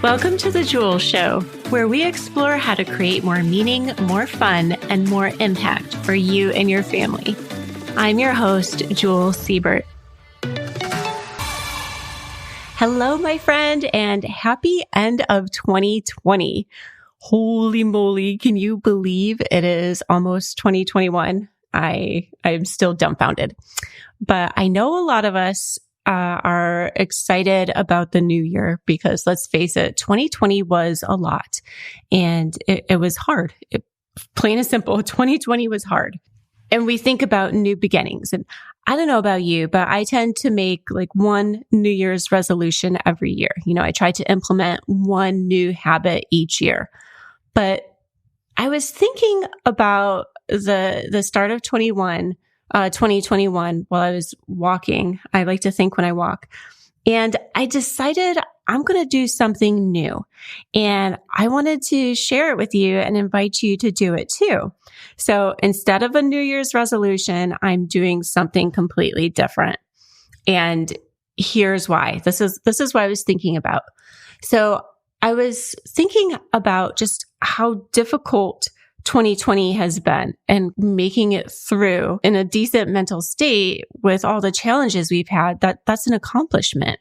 Welcome to The Jewel Show, where we explore how to create more meaning, more fun, and more impact for you and your family. I'm your host, Jewel Siebert. Hello, my friend, and happy end of 2020. Holy moly, can you believe it is almost 2021? I'm still dumbfounded. But I know a lot of us are excited about the new year because let's face it, 2020 was a lot and it was hard. Plain and simple, 2020 was hard. And we think about new beginnings. And I don't know about you, but I tend to make like one New Year's resolution every year. I try to implement one new habit each year. But I was thinking about the start of 2021 while I was walking. I like to think when I walk. And I decided I'm going to do something new. And I wanted to share it with you and invite you to do it too. So instead of a New Year's resolution, I'm doing something completely different. And here's why. This is what I was thinking about. So I was thinking about just how difficult 2020 has been and making it through in a decent mental state with all the challenges we've had. That's an accomplishment.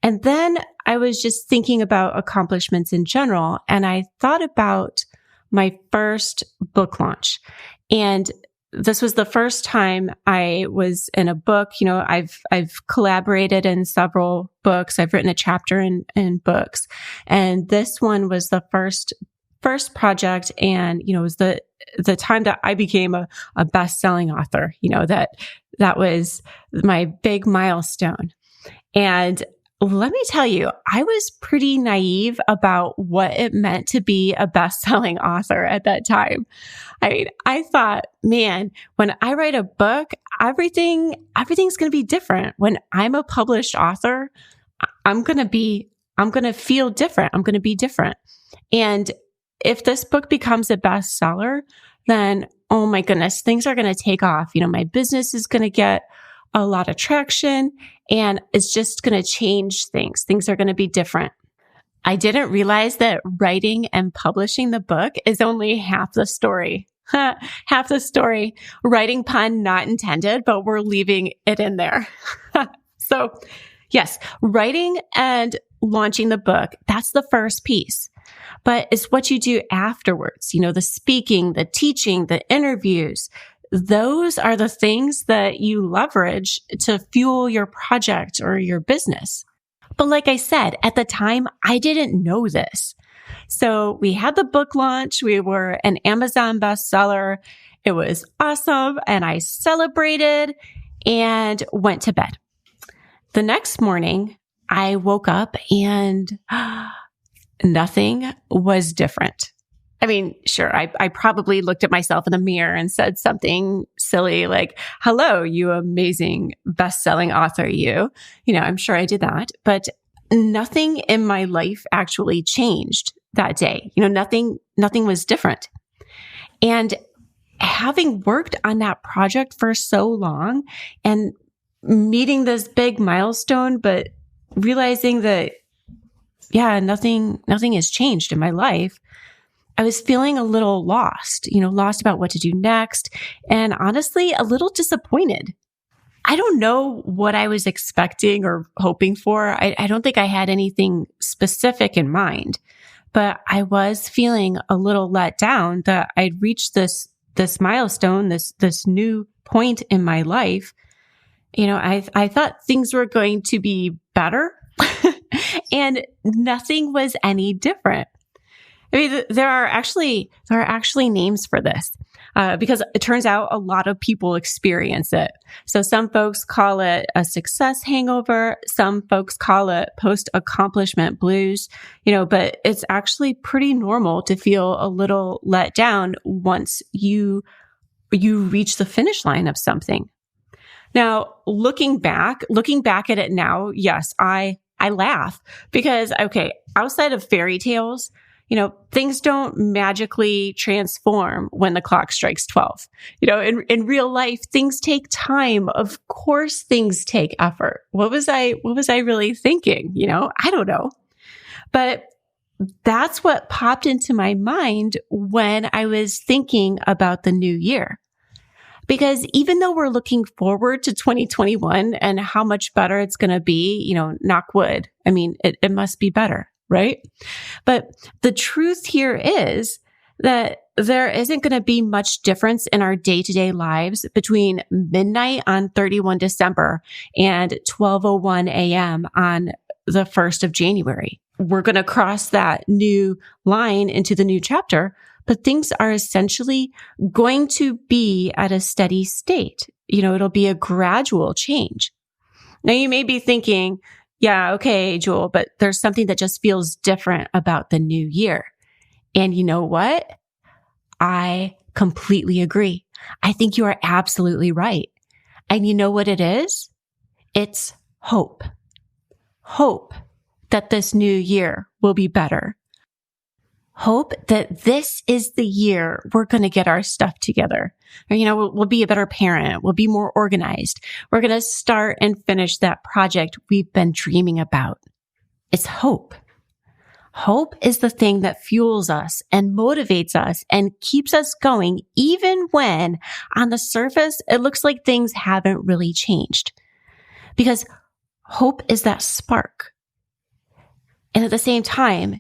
And then I was just thinking about accomplishments in general. And I thought about my first book launch. And this was the first time I was in a book. I've collaborated in several books. I've written a chapter in books. And this one was the first project. And, it was the time that I became a best-selling author, that was my big milestone. And let me tell you, I was pretty naive about what it meant to be a best-selling author at that time. I thought, man, when I write a book, everything's going to be different. When I'm a published author, I'm going to feel different. I'm going to be different. And if this book becomes a bestseller, then, oh my goodness, things are going to take off. My business is going to get a lot of traction and it's just going to change things. Things are going to be different. I didn't realize that writing and publishing the book is only half the story. Half the story. Writing pun not intended, but we're leaving it in there. So yes, writing and launching the book, that's the first piece. But it's what you do afterwards, the speaking, the teaching, the interviews. Those are the things that you leverage to fuel your project or your business. But like I said, at the time, I didn't know this. So we had the book launch. We were an Amazon bestseller. It was awesome. And I celebrated and went to bed. The next morning, I woke up and nothing was different. I mean, sure, I probably looked at myself in the mirror and said something silly like, hello, you amazing best-selling author, you. I'm sure I did that, but nothing in my life actually changed that day. Nothing was different. And having worked on that project for so long and meeting this big milestone, but realizing that nothing has changed in my life. I was feeling a little lost about what to do next, and honestly, a little disappointed. I don't know what I was expecting or hoping for. I don't think I had anything specific in mind, but I was feeling a little let down that I'd reached this milestone, this new point in my life. I thought things were going to be better. And nothing was any different. I mean, there are actually names for this because it turns out a lot of people experience it. So some folks call it a success hangover. Some folks call it post-accomplishment blues. But it's actually pretty normal to feel a little let down once you reach the finish line of something. Now, looking back at it now, yes, I laugh because, okay, outside of fairy tales, things don't magically transform when the clock strikes 12. In real life, things take time. Of course, things take effort. What was I really thinking? I don't know. But that's what popped into my mind when I was thinking about the new year. Because even though we're looking forward to 2021 and how much better it's going to be, knock wood, I mean, it must be better, right? But the truth here is that there isn't going to be much difference in our day-to-day lives between midnight on 31 December and 12:01 a.m. on the 1st of January. We're going to cross that new line into the new chapter, but things are essentially going to be at a steady state. It'll be a gradual change. Now you may be thinking, yeah, okay, Jewel, but there's something that just feels different about the new year. And you know what? I completely agree. I think you are absolutely right. And you know what it is? It's hope. Hope that this new year will be better. Hope that this is the year we're going to get our stuff together. Or, we'll be a better parent. We'll be more organized. We're going to start and finish that project we've been dreaming about. It's hope. Hope is the thing that fuels us and motivates us and keeps us going, even when on the surface, it looks like things haven't really changed. Because hope is that spark. And at the same time,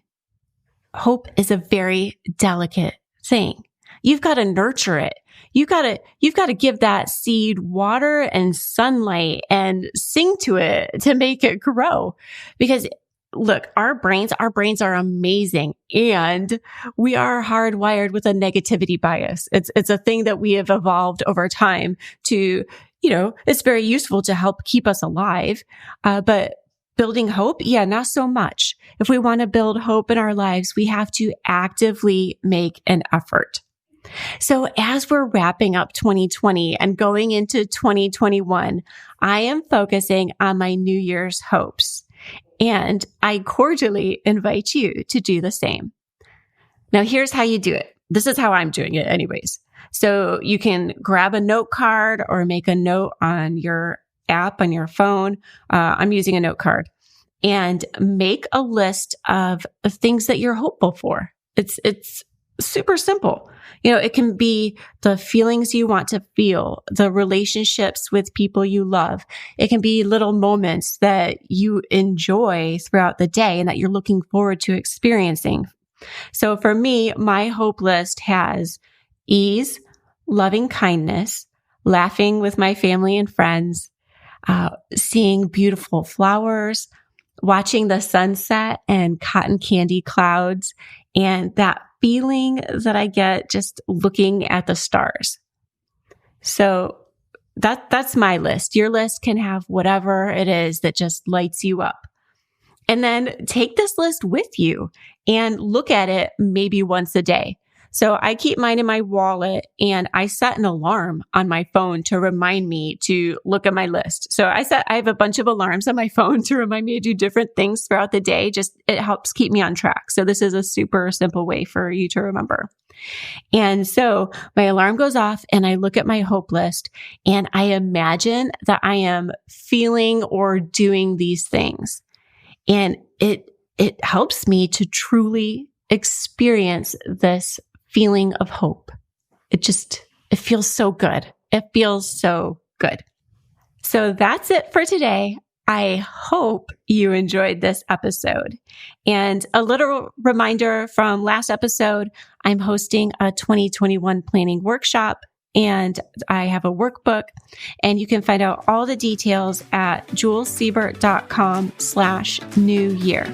hope is a very delicate thing. You've got to nurture it. You've got to give that seed water and sunlight and sing to it to make it grow. Because look, our brains are amazing, and we are hardwired with a negativity bias. It's a thing that we have evolved over time to, it's very useful to help keep us alive. But building hope? Yeah, not so much. If we want to build hope in our lives, we have to actively make an effort. So as we're wrapping up 2020 and going into 2021, I am focusing on my New Year's hopes. And I cordially invite you to do the same. Now, here's how you do it. This is how I'm doing it anyways. So you can grab a note card or make a note on your app on your phone. I'm using a note card, and make a list of things that you're hopeful for. It's super simple. It can be the feelings you want to feel, the relationships with people you love. It can be little moments that you enjoy throughout the day and that you're looking forward to experiencing. So for me, my hope list has ease, loving kindness, laughing with my family and friends, seeing beautiful flowers, watching the sunset and cotton candy clouds, and that feeling that I get just looking at the stars. So that's my list. Your list can have whatever it is that just lights you up. And then take this list with you and look at it maybe once a day. So I keep mine in my wallet, and I set an alarm on my phone to remind me to look at my list. So I have a bunch of alarms on my phone to remind me to do different things throughout the day. Just it helps keep me on track. So this is a super simple way for you to remember. And so my alarm goes off and I look at my hope list and I imagine that I am feeling or doing these things. And it helps me to truly experience this feeling of hope. It feels so good. It feels so good. So that's it for today. I hope you enjoyed this episode. And a little reminder from last episode, I'm hosting a 2021 planning workshop, and I have a workbook, and you can find out all the details at JewelSiebert.com/new year.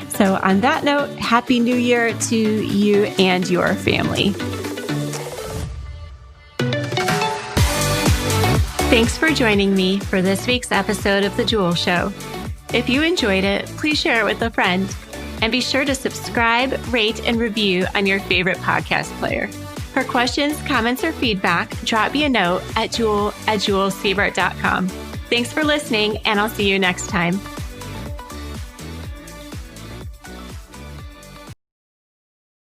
So on that note, Happy New Year to you and your family. Thanks for joining me for this week's episode of The Jewel Show. If you enjoyed it, please share it with a friend. And be sure to subscribe, rate, and review on your favorite podcast player. For questions, comments, or feedback, drop me a note at jewel@jewelsiebert.com. Thanks for listening, and I'll see you next time.